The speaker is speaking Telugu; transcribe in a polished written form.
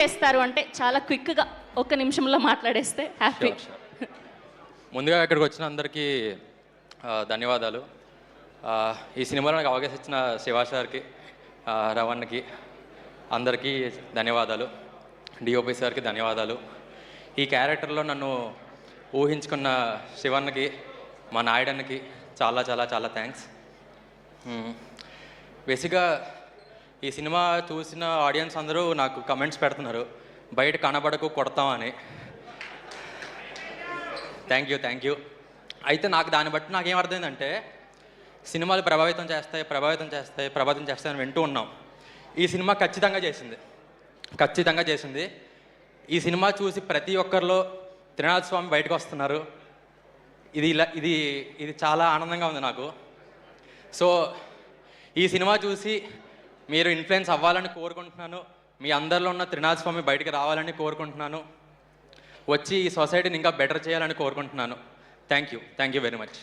చేస్తారు అంటే చాలా క్విక్గా ఒక నిమిషంలో మాట్లాడేస్తే హ్యాపీ. ముందుగా ఇక్కడికి వచ్చిన అందరికీ ధన్యవాదాలు. ఈ సినిమాలో నాకు అవకాశం ఇచ్చిన శివ సార్కి, రవణ్కి అందరికీ ధన్యవాదాలు. డిఓపి సార్కి ధన్యవాదాలు. ఈ క్యారెక్టర్లో నన్ను ఊహించుకున్న శివన్నకి, మా నాయుడన్నకి చాలా చాలా చాలా థ్యాంక్స్. బేసిక్గా ఈ సినిమా చూసిన ఆడియన్స్ అందరూ నాకు కమెంట్స్ పెడుతున్నారు, బయట కనబడకు కొడతాం అని. Thank you. అయితే నాకు దాన్ని బట్టి నాకేం అర్థమైందంటే, సినిమాలు ప్రభావితం చేస్తాయని వింటూ ఉన్నాం. ఈ సినిమా ఖచ్చితంగా చేసింది. ఈ సినిమా చూసి ప్రతి ఒక్కరిలో త్రినాథ్ స్వామి బయటకు వస్తున్నారు. ఇది చాలా ఆనందంగా ఉంది నాకు. సో ఈ సినిమా చూసి మీరు ఇన్ఫ్లుయెన్స్ అవ్వాలని కోరుకుంటున్నాను. మీ అందరిలో ఉన్న త్రినాథ్ స్వామి బయటికి రావాలని కోరుకుంటున్నాను. వచ్చి ఈ సొసైటీని ఇంకా బెటర్ చేయాలని కోరుకుంటున్నాను. Thank you very much.